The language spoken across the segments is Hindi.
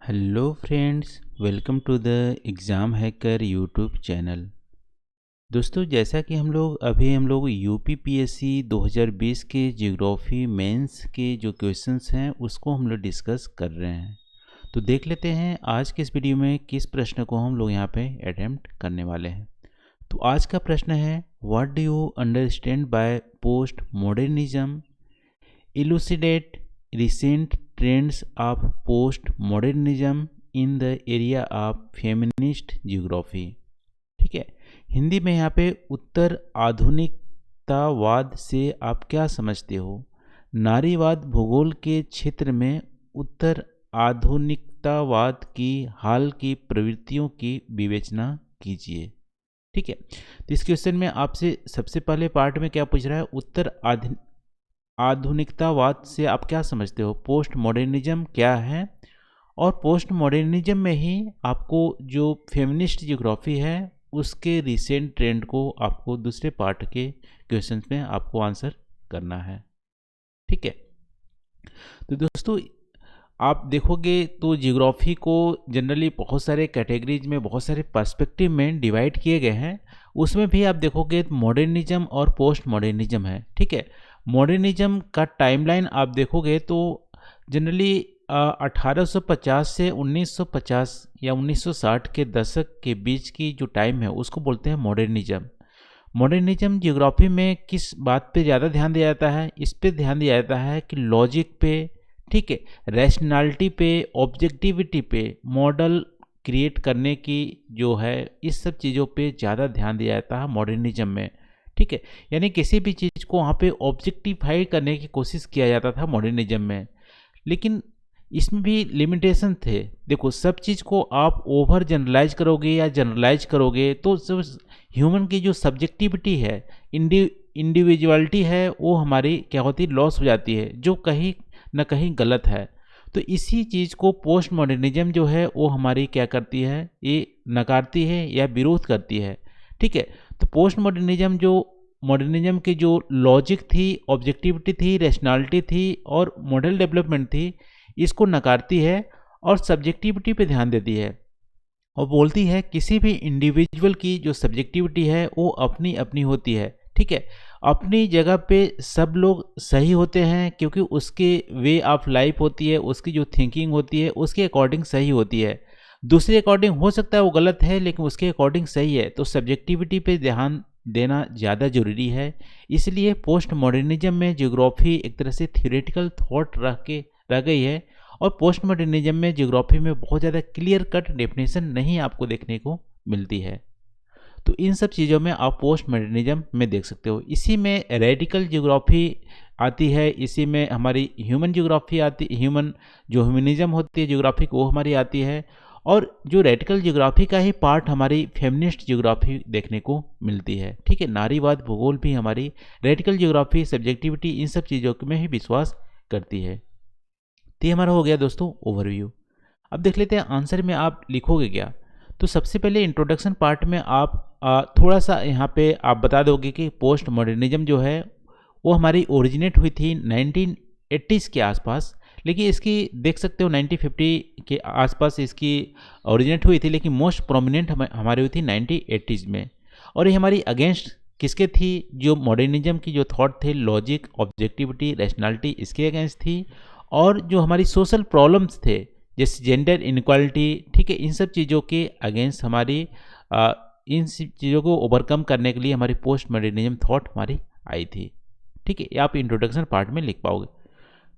Hello friends, welcome to the exam hacker YouTube channel. दोस्तों, जैसा कि हम लोग यूपीपीएससी 2020 के ज्योग्राफी मेंस के जो क्वेश्चंस हैं उसको हम लोग डिस्कस कर रहे हैं। तो देख लेते हैं आज के इस वीडियो में किस प्रश्न को हम लोग यहाँ पे अटेम्प्ट करने वाले हैं। तो आज का प्रश्न है, what do you understand by post modernism, elucidate recent trends of postmodernism in the area of feminist geography। ठीक है, हिंदी में यहाँ पे उत्तर आधुनिकतावाद से आप क्या समझते हो? नारीवाद भूगोल के क्षेत्र में उत्तर आधुनिकतावाद की हाल की प्रवृत्तियों की विवेचना कीजिए। ठीक है, तो इस क्वेश्चन में आपसे सबसे पहले पार्ट में क्या पूछ रहा है, उत्तर आधुनिकतावाद से आप क्या समझते हो, पोस्ट मॉडर्निज्म क्या है, और पोस्ट मॉडर्निज्म में ही आपको जो फेमिनिस्ट ज्योग्राफी है उसके रिसेंट ट्रेंड को आपको दूसरे पार्ट के क्वेश्चंस में आपको आंसर करना है। ठीक है, तो दोस्तों आप देखोगे तो ज्योग्राफी को जनरली बहुत सारे कैटेगरीज में, बहुत सारे पर्सपेक्टिव में डिवाइड किए गए हैं। उसमें भी आप देखोगे मॉडर्निज्म और पोस्ट मॉडर्निज्म है। ठीक है, मॉडर्निज्म का टाइमलाइन आप देखोगे तो जनरली 1850 से 1950 या 1960 के दशक के बीच की जो टाइम है उसको बोलते हैं मॉडर्निज्म। मॉडर्निज्म ज्योग्राफी में किस बात पे ज़्यादा ध्यान दिया जाता है? इस पे ध्यान दिया जाता है कि लॉजिक पे, ठीक है, रैशनैलिटी पे, ऑब्जेक्टिविटी पे, मॉडल क्रिएट करने की जो है, इस सब चीज़ों पे ज़्यादा ध्यान दिया जाता है मॉडर्निज्म में। ठीक है, यानी किसी भी चीज़ को वहाँ पे ऑब्जेक्टिफाई करने की कोशिश किया जाता था मॉडर्निज्म में, लेकिन इसमें भी लिमिटेशन थे। देखो, सब चीज़ को आप ओवर जनरलाइज करोगे या जनरलाइज करोगे तो सब ह्यूमन की जो सब्जेक्टिविटी है, इंडिविजुअलिटी है, वो हमारी क्या होती है, लॉस हो जाती है, जो कहीं न कहीं गलत है। तो इसी चीज़ को पोस्ट मॉडर्निज्म जो है वो हमारी क्या करती है, ये नकारती है या विरोध करती है। ठीक है, तो पोस्ट मॉडर्निज्म की जो लॉजिक थी, ऑब्जेक्टिविटी थी, रैशनैलिटी थी और मॉडल डेवलपमेंट थी, इसको नकारती है और सब्जेक्टिविटी पे ध्यान देती है और बोलती है किसी भी इंडिविजुअल की जो सब्जेक्टिविटी है वो अपनी अपनी होती है। ठीक है, अपनी जगह पे सब लोग सही होते हैं क्योंकि उसके वे ऑफ लाइफ होती है, उसकी जो थिंकिंग होती है उसके अकॉर्डिंग सही होती है। दूसरे अकॉर्डिंग हो सकता है वो गलत है, लेकिन उसके अकॉर्डिंग सही है। तो सब्जेक्टिविटी पे ध्यान देना ज़्यादा ज़रूरी है। इसलिए पोस्ट मॉडर्निज्म में ज्योग्राफी एक तरह से थियोरेटिकल थॉट रह गई है और पोस्ट मॉडर्निज्म में ज्योग्राफी में बहुत ज़्यादा क्लियर कट डेफिनेशन नहीं आपको देखने को मिलती है। तो इन सब चीज़ों में आप पोस्ट मॉडर्निज्म में देख सकते हो। इसी में रेडिकल ज्योग्राफी आती है, इसी में हमारी ह्यूमन ज्योग्राफी आती, ह्यूमनिज्म होती है ज्योग्राफी वो हमारी आती है, और जो रेडिकल ज्योग्राफी का ही पार्ट हमारी फेमिनिस्ट ज्योग्राफी देखने को मिलती है। ठीक है, नारीवाद भूगोल भी हमारी रेडिकल ज्योग्राफी, सब्जेक्टिविटी, इन सब चीज़ों में ही विश्वास करती है। तो ये हमारा हो गया दोस्तों ओवरव्यू। अब देख लेते हैं आंसर में आप लिखोगे क्या। तो सबसे पहले इंट्रोडक्शन पार्ट में आप थोड़ा सा यहाँ पे आप बता दोगे कि पोस्ट मॉडर्निज्म जो है वो हमारी ओरिजिनेट हुई थी 1980s के आसपास, लेकिन इसकी देख सकते हो 1950 के आसपास इसकी ओरिजिनेट हुई थी, लेकिन मोस्ट प्रोमिनेंट हमारी हुई थी 1980s में। और ये हमारी अगेंस्ट किसके थी? जो मॉडर्निज्म की जो थॉट थे, लॉजिक, ऑब्जेक्टिविटी, रैशनैलिटी, इसके अगेंस्ट थी। और जो हमारी सोशल प्रॉब्लम्स थे जैसे जेंडर इनक्वालिटी, ठीक है, इन सब चीज़ों के अगेंस्ट हमारी इन सब चीज़ों को ओवरकम करने के लिए हमारी पोस्ट मॉडर्निज्म थॉट हमारी आई थी। ठीक है, ये आप इंट्रोडक्शन पार्ट में लिख पाओगे।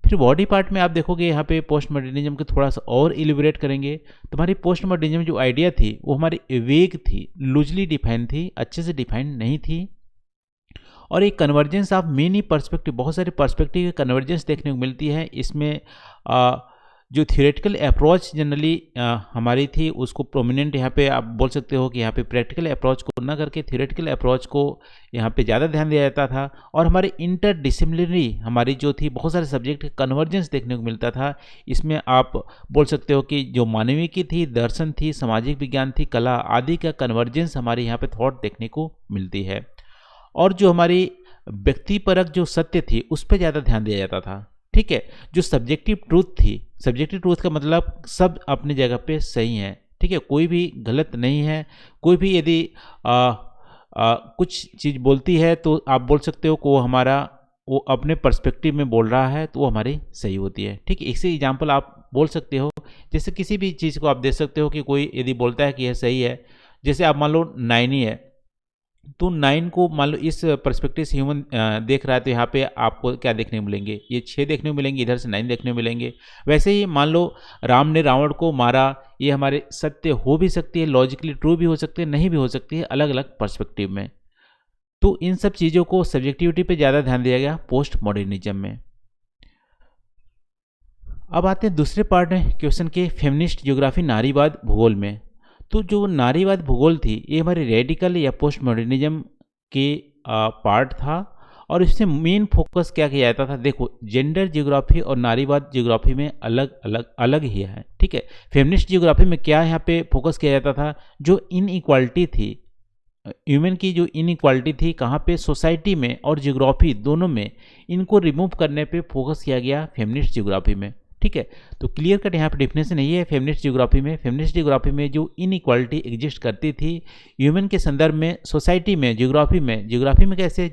फिर बॉडी पार्ट में आप देखोगे यहाँ पे पोस्ट मॉडर्निज्म को थोड़ा सा और इलिबरेट करेंगे। तो हमारी पोस्ट मॉडर्निज्म जो आइडिया थी वो हमारी वेग थी, लूजली डिफाइन थी, अच्छे से डिफाइन नहीं थी, और एक कन्वर्जेंस ऑफ मेनी पर्सपेक्टिव, बहुत सारे पर्सपेक्टिव की कन्वर्जेंस देखने को मिलती है। इसमें जो थियोरेटिकल अप्रोच जनरली हमारी थी उसको प्रोमिनेंट यहाँ पे आप बोल सकते हो कि यहाँ पे प्रैक्टिकल अप्रोच को ना करके थियोरेटिकल अप्रोच को यहाँ पे ज़्यादा ध्यान दिया जाता था। और हमारी इंटरडिसिप्लिनरी हमारी जो थी, बहुत सारे सब्जेक्ट का कन्वर्जेंस देखने को मिलता था। इसमें आप बोल सकते हो कि जो मानविकी थी, दर्शन थी, सामाजिक विज्ञान थी, कला आदि का कन्वर्जेंस हमारी यहाँ पे थॉट देखने को मिलती है। और जो हमारी व्यक्तिपरक जो सत्य थी उस पर ज़्यादा ध्यान दिया जाता था। ठीक है। जो सब्जेक्टिव ट्रूथ थी, सब्जेक्टिव ट्रूथ का मतलब सब अपनी जगह पे सही है, ठीक है, कोई भी गलत नहीं है। कोई भी यदि कुछ चीज़ बोलती है तो आप बोल सकते हो कि वो अपने पर्सपेक्टिव में बोल रहा है तो वो हमारी सही होती है, ठीक है। इसी एग्जांपल आप बोल सकते हो, जैसे किसी भी चीज़ को आप देख सकते हो कि कोई यदि बोलता है कि यह सही है, जैसे आप मान लो 9 ही है, तो 9 को मान लो इस पर्सपेक्टिव से ह्यूमन देख रहा है, तो यहाँ पे आपको क्या देखने को मिलेंगे, ये 6 देखने को मिलेंगे, इधर से 9 देखने को मिलेंगे। वैसे ही मान लो राम ने रावण को मारा, ये हमारे सत्य हो भी सकती है, लॉजिकली ट्रू भी हो सकती है, नहीं भी हो सकती है, अलग अलग पर्सपेक्टिव में। तो इन सब चीज़ों को सब्जेक्टिविटी पे ज़्यादा ध्यान दिया गया पोस्ट मॉडर्निज्म में। अब आते हैं दूसरे पार्ट में क्वेश्चन के, फेमिनिस्ट ज्योग्राफी नारीवाद भूगोल में। तो जो नारीवाद भूगोल थी ये हमारे रेडिकल या पोस्ट मॉडर्निज्म के पार्ट था, और इसमें मेन फोकस क्या किया जाता था, देखो जेंडर ज्योग्राफी और नारीवाद ज्योग्राफी में अलग ही है, ठीक है। फेमिनिस्ट ज्योग्राफी में क्या यहाँ पे फोकस किया जाता था, जो इनइक्वालिटी थी, ह्यूमन की जो इनइक्वालिटी थी कहाँ पे, सोसाइटी में और ज्योग्राफी दोनों में, इनको रिमूव करने पे फोकस किया गया फेमिनिस्ट ज्योग्राफी में, ठीक है। तो क्लियर कट यहाँ पे डेफिनेशन यही है फेमिनिस्ट ज्योग्राफी में। फेमिनिस्ट ज्योग्राफी में जो इनइक्वालिटी एग्जिस्ट करती थी ह्यूमन के संदर्भ में, सोसाइटी में, ज्योग्राफी में कैसे,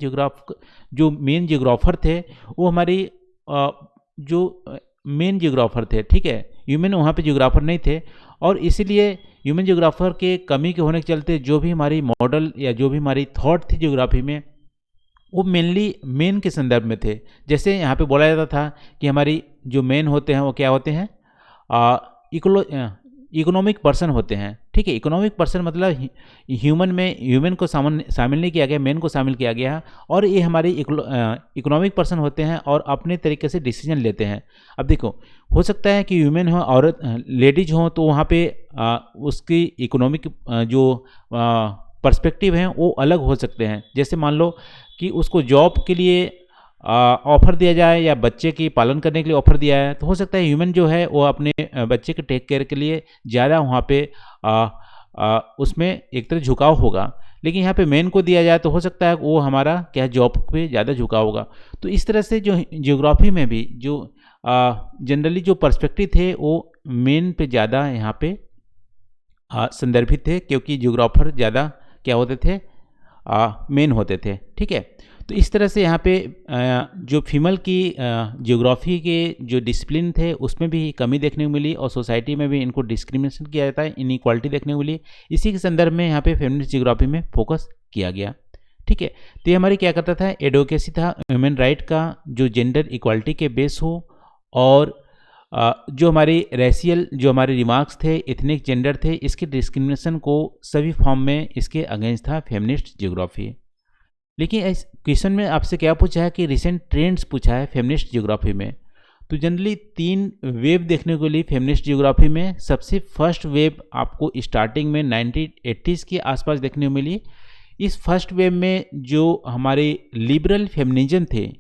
जो मेन ज्योग्राफर थे वो हमारी जो मेन ज्योग्राफर थे, ठीक है, ह्यूमन वहाँ पे ज्योग्राफर नहीं थे, और इसीलिए ह्यूमन ज्योग्राफर के कमी के होने के चलते जो भी हमारी मॉडल या जो भी हमारी थॉट थी ज्योग्राफी में, वो मेनली मेन के संदर्भ में थे। जैसे यहाँ पे बोला जाता था कि हमारी जो मेन होते हैं वो क्या होते हैं, इकोनॉमिक पर्सन होते हैं, ठीक है। इकोनॉमिक पर्सन मतलब ह्यूमन को शामिल नहीं किया गया, मेन को शामिल किया गया, और ये हमारे इकोनॉमिक पर्सन होते हैं और अपने तरीके से डिसीजन लेते हैं। अब देखो, हो सकता है कि ह्यूमन हो, औरत लेडीज हो, तो वहाँ पे उसकी इकोनॉमिक जो पर्सपेक्टिव हैं वो अलग हो सकते हैं। जैसे मान लो कि उसको जॉब के लिए ऑफ़र दिया जाए या बच्चे की पालन करने के लिए ऑफ़र दिया है, तो हो सकता है ह्यूमन जो है वो अपने बच्चे के टेक केयर के लिए ज़्यादा वहाँ पे उसमें एक तरह झुकाव होगा। लेकिन यहाँ पे मेन को दिया जाए तो हो सकता है वो हमारा क्या जॉब पे ज़्यादा झुकाव होगा। तो इस तरह से जो ज्योग्राफी में भी जो जनरली जो पर्सपेक्टिव थे वो मेन पे ज़्यादा यहाँ पे संदर्भित थे, क्योंकि ज्योग्राफर ज़्यादा क्या होते थे, मेन होते थे, ठीक है। तो इस तरह से यहाँ पे जो फीमेल की ज्योग्राफी के जो डिसिप्लिन थे उसमें भी कमी देखने को मिली, और सोसाइटी में भी इनको डिस्क्रिमिनेशन किया जाता है, इनइक्वालिटी देखने को मिली। इसी के संदर्भ में यहाँ पे फेमिनिस्ट ज्योग्राफी में फोकस किया गया, ठीक है। तो ये हमारी क्या करता था, एडवोकेसी था ह्यूमन राइट का, जो जेंडर इक्वालिटी के बेस हो, और जो हमारी रेशियल जो हमारे रिमार्क्स थे, एथनिक जेंडर थे, इसके डिस्क्रिमिनेशन को सभी फॉर्म में इसके अगेंस्ट था फेमिनिस्ट ज्योग्राफी। लेकिन इस क्वेश्चन में आपसे क्या पूछा है कि रिसेंट ट्रेंड्स पूछा है फेमिनिस्ट ज्योग्राफी में। तो जनरली 3 वेव देखने को लिए फेमिनिस्ट ज्योग्राफी में। सबसे फर्स्ट वेव आपको स्टार्टिंग में 1980s के आसपास देखने को मिली। इस फर्स्ट वेव में जो हमारे लिबरल फेमिनिज्म थे,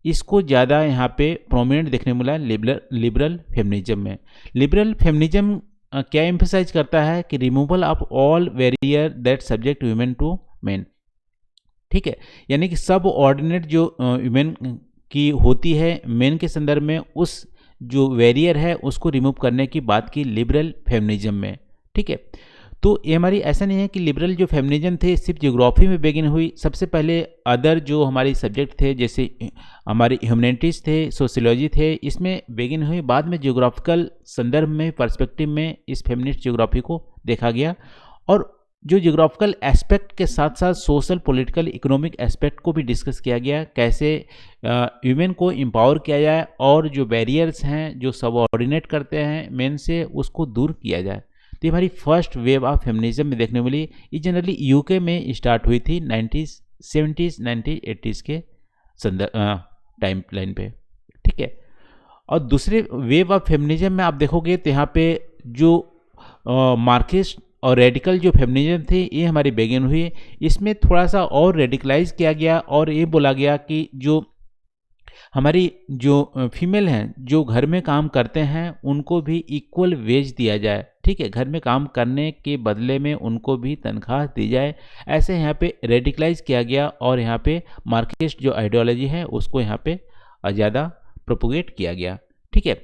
इसको ज़्यादा यहाँ पे प्रोमिनेंट देखने को मिला लिबरल फेमिनिज्म में। लिबरल फेमिनिज्म क्या एम्फेसाइज करता है कि removal of all barrier that subject women to men, ठीक है। यानी कि सब ऑर्डिनेट जो वुमेन की होती है मेन के संदर्भ में, उस जो बैरियर है उसको रिमूव करने की बात की लिबरल फेमिनिज्म में, ठीक है। तो ये हमारी ऐसा नहीं है कि लिबरल जो फेमिनिज्म थे सिर्फ ज्योग्राफी में बेगिन हुई। सबसे पहले अदर जो हमारी सब्जेक्ट थे, जैसे हमारे ह्यूमैनिटीज़ थे, सोशियोलॉजी थे, इसमें बेगिन हुई। बाद में ज्योग्राफिकल संदर्भ में, पर्सपेक्टिव में इस फेमिनिस्ट ज्योग्राफी को देखा गया, और जो ज्योग्राफिकल एस्पेक्ट के साथ साथ सोशल, पॉलिटिकल, इकोनॉमिक एस्पेक्ट को भी डिस्कस किया गया, कैसे ह्यूमन को एम्पावर किया जाए और जो बैरियर्स हैं जो सबऑर्डिनेट करते हैं मेन से, उसको दूर किया जाए। तो ये हमारी फर्स्ट वेव ऑफ फेमिनिज्म में देखने मिली। ये जनरली यूके में स्टार्ट हुई थी 1970s 1980s के संदर्भ टाइम लाइन पे, ठीक है। और दूसरे वेव ऑफ फेमिनिज्म में आप देखोगे तो यहाँ पे जो मार्क्सिस्ट और रेडिकल जो फेमिनिज्म थे ये हमारी बेगिन हुई। इसमें थोड़ा सा और रेडिकलाइज किया गया, और ये बोला गया कि जो हमारी जो फीमेल हैं जो घर में काम करते हैं उनको भी इक्वल वेज दिया जाए, ठीक है। घर में काम करने के बदले में उनको भी तनख्वाह दी जाए। ऐसे यहाँ पे रेडिकलाइज किया गया, और यहाँ पे मार्क्सिस्ट जो आइडियोलॉजी है उसको यहाँ पे ज़्यादा प्रोपोगेट किया गया। ठीक है,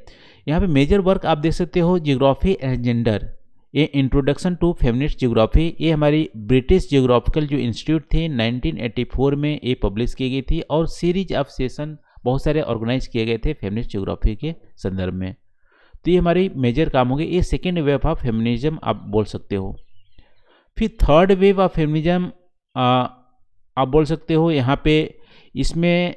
यहाँ पे मेजर वर्क आप देख सकते हो, जियोग्राफी एंड जेंडर, ये इंट्रोडक्शन टू फेमिनिस्ट जियोग्राफी, ये हमारी ब्रिटिश जियोग्राफिकल जो इंस्टीट्यूट थी 1984 में ये पब्लिश की गई थी, और सीरीज ऑफ सेशन बहुत सारे ऑर्गेनाइज किए गए थे फेमिनिस्ट जियोग्राफी के संदर्भ में। तो ये हमारी मेजर काम हो गई, ये सेकेंड वेव ऑफ फेमिनिज्म आप बोल सकते हो। फिर थर्ड वेव ऑफ फेमिनिज्म आप बोल सकते हो, यहाँ पे इसमें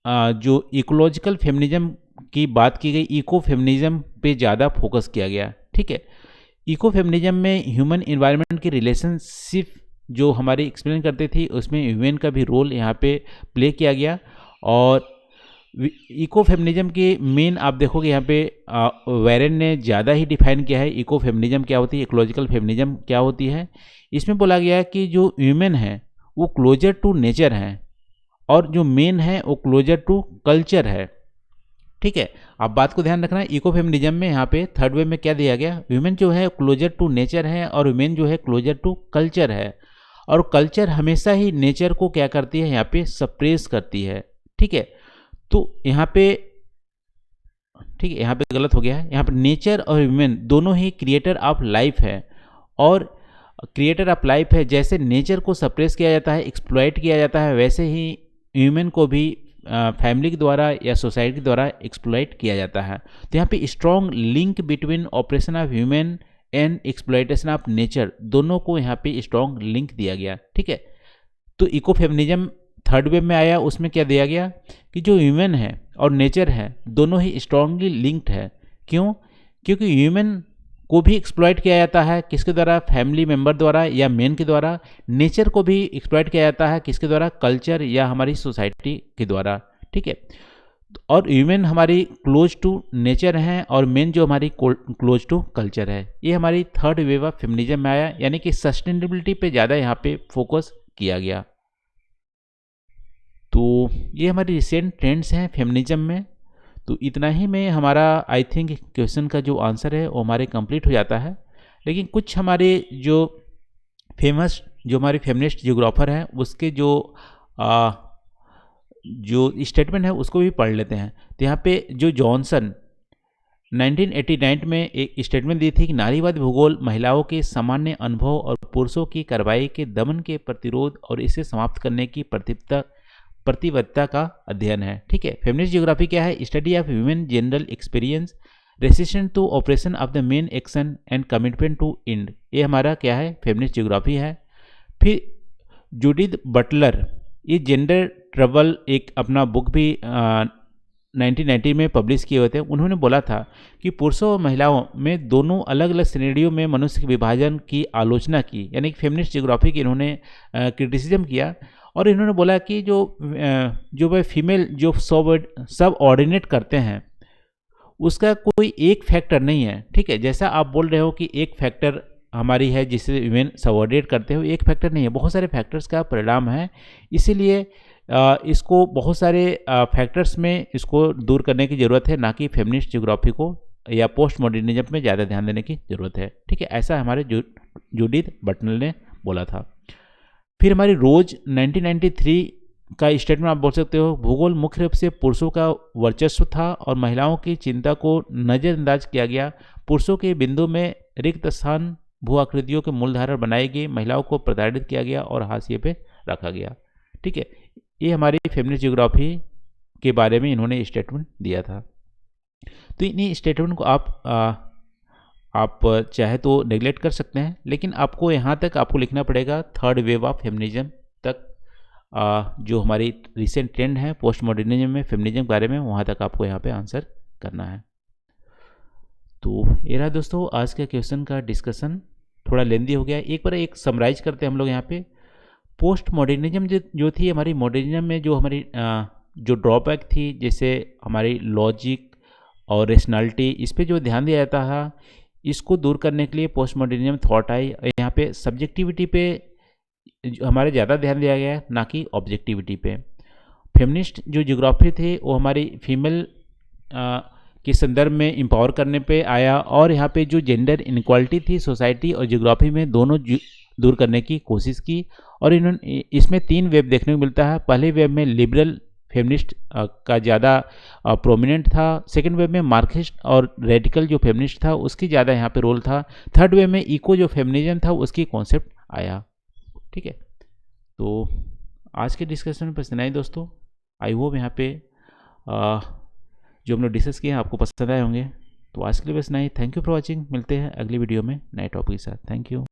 जो इकोलॉजिकल फेमिनिज्म की बात की गई, इको फेमिनिज्म पे ज़्यादा फोकस किया गया। ठीक है, इको फेमिनिज्म में ह्यूमन इन्वायरमेंट की रिलेशनशिप जो हमारी एक्सप्लेन करते थी, उसमें ह्यूमन का भी रोल यहाँ पे प्ले किया गया। और इको फेमिनिज्म के मेन आप देखोगे यहाँ पे वेरेन ने ज़्यादा ही डिफाइन किया है इको फेमिनिज्म क्या होती है, इकोलॉजिकल फेमिनिज्म क्या होती है। इसमें बोला गया है कि जो ह्यूमन है वो क्लोजर टू नेचर है, और जो मेन है वो क्लोजर टू कल्चर है। ठीक है, आप बात को ध्यान रखना, इको फेमिनिज्म में यहाँ पे थर्ड वे में क्या दिया गया, ह्यूमन जो है क्लोजर टू नेचर है और ह्यूमन जो है क्लोजर टू कल्चर है, और कल्चर हमेशा ही नेचर को क्या करती है, यहाँ पे सप्रेस करती है। ठीक है, तो यहाँ पे ठीक है, यहाँ पे गलत हो गया है, यहाँ पे नेचर और ह्यूमन दोनों ही क्रिएटर ऑफ लाइफ है, और क्रिएटर ऑफ लाइफ है। जैसे नेचर को सप्रेस किया जाता है, एक्सप्लॉइट किया जाता है, वैसे ही ह्यूमन को भी फैमिली के द्वारा या सोसाइटी के द्वारा एक्सप्लॉइट किया जाता है। तो यहाँ पे strong link between operation of human and exploitation of nature, दोनों को यहाँ पे स्ट्रॉन्ग लिंक दिया गया। ठीक है, तो इको फेमिनिज्म थर्ड वेव में आया, उसमें क्या दिया गया कि जो ह्यूमन है और नेचर है दोनों ही स्ट्रांगली लिंक्ड है। क्यों? क्योंकि ह्यूमन को भी एक्सप्लॉइट किया जाता है, किसके द्वारा, फैमिली मेंबर द्वारा या मेन के द्वारा। नेचर को भी एक्सप्लॉइट किया जाता है, किसके द्वारा, कल्चर या हमारी सोसाइटी के द्वारा। ठीक है, और ह्यूमन हमारी क्लोज टू नेचर है और मेन जो हमारी क्लोज टू कल्चर है। ये हमारी थर्ड वेव ऑफ फेमिनिज्म में आया, यानी कि सस्टेनेबिलिटी पे ज़्यादा यहाँ पे फोकस किया गया। तो ये हमारी रिसेंट ट्रेंड्स हैं फेमिनिज्म में। तो इतना ही में हमारा आई थिंक क्वेश्चन का जो आंसर है वो हमारे कंप्लीट हो जाता है। लेकिन कुछ हमारे जो फेमस जो हमारे फेमिनिस्ट जियोग्राफर हैं उसके जो स्टेटमेंट है उसको भी पढ़ लेते हैं। तो यहाँ पे जो जॉनसन 1989 में एक स्टेटमेंट दी थी कि नारीवाद भूगोल महिलाओं के सामान्य अनुभव और पुरुषों की कार्रवाई के दमन के प्रतिरोध और इसे समाप्त करने की प्रतिबद्धता का अध्ययन है। ठीक है, फेमिनिस्ट जियोग्राफी क्या है? Study of human general experience resistance to operation of the men action and commitment to end. ये हमारा क्या है? फेमिनिस्ट जियोग्राफी है। फिर जूडिथ बटलर ये जेंडर ट्रबल एक अपना बुक भी 1990 में पब्लिश किए हुए थे। उन्होंने बोला था कि पुरुषों और महिलाओं में दोनों अलग अलग सिनेरियो में मनुष्य के विभाजन की आलोचना की, यानी कि फेमिनिस्ट जियोग्राफी की इन्होंने क्रिटिसिज्म किया। और इन्होंने बोला कि जो वह फीमेल जो सब ऑर्डिनेट करते हैं उसका कोई एक फैक्टर नहीं है। ठीक है, जैसा आप बोल रहे हो कि एक फैक्टर हमारी है जिससे विमेन सबऑर्डिनेट करते हो, एक फैक्टर नहीं है, बहुत सारे फैक्टर्स का परिणाम है। इसीलिए इसको बहुत सारे फैक्टर्स में इसको दूर करने की ज़रूरत है, ना कि फेमिनिस्ट जियोग्राफी को या पोस्ट मॉडर्निज्म में ज़्यादा ध्यान देने की ज़रूरत है। ठीक है, ऐसा हमारे जूडिथ बटलर ने बोला था। फिर हमारी रोज 1993 का स्टेटमेंट आप बोल सकते हो, भूगोल मुख्य रूप से पुरुषों का वर्चस्व था और महिलाओं की चिंता को नज़रअंदाज किया गया। पुरुषों के बिंदु में रिक्त स्थान भू आकृतियों के मूलधारा बनाई गई, महिलाओं को प्रताड़ित किया गया और हाशिए पे रखा गया। ठीक है, ये हमारी फेमिनिस्ट जियोग्राफी के बारे में इन्होंने स्टेटमेंट दिया था। तो इन्हीं स्टेटमेंट को आप चाहे तो नेगलेक्ट कर सकते हैं, लेकिन आपको यहाँ तक आपको लिखना पड़ेगा थर्ड वेव ऑफ फेमिनिज्म तक, जो हमारी रिसेंट ट्रेंड है पोस्ट मॉडर्निज्म में फेमिनिज्म के बारे में, वहाँ तक आपको यहाँ पे आंसर करना है। तो ये रहा दोस्तों आज के क्वेश्चन का डिस्कशन, थोड़ा लेंदी हो गया। एक बार एक समराइज करते हैं हम लोग यहाँ पे। पोस्ट मॉडर्निज्म जो थी हमारी मॉडर्निज्म में जो हमारी जो ड्रॉबैक थी, जैसे हमारी लॉजिक और रेशनैलिटी, इस पर जो ध्यान दिया जाता था, इसको दूर करने के लिए पोस्ट मॉडर्निज्म थॉट आई। यहाँ पे सब्जेक्टिविटी पे हमारे ज़्यादा ध्यान दिया गया है, ना कि ऑब्जेक्टिविटी पे। फेमिनिस्ट जो जियोग्राफी थे वो हमारी फीमेल के संदर्भ में एम्पावर करने पे आया, और यहाँ पे जो जेंडर इनक्वालिटी थी सोसाइटी और जियोग्राफी में दोनों दूर करने की कोशिश की। और इन्होंने इसमें 3 वेब देखने को मिलता है। पहले वेब में लिबरल फेमिनिस्ट का ज़्यादा प्रोमिनेंट था। सेकेंड वेव में मार्क्सिस्ट और रेडिकल जो फेमिनिस्ट था उसकी ज़्यादा यहाँ पे रोल था। थर्ड वेव में इको जो फेमिनिज्म था उसकी कॉन्सेप्ट आया। ठीक है, तो आज के डिस्कशन में बस इतना ही दोस्तों। आई होप यहाँ पे जो हम लोग डिस्कस किए हैं आपको पसंद आए होंगे। तो आज के लिए बस नहीं, थैंक यू फॉर वॉचिंग। मिलते हैं अगली वीडियो में नए टॉपिक के साथ। Thank you.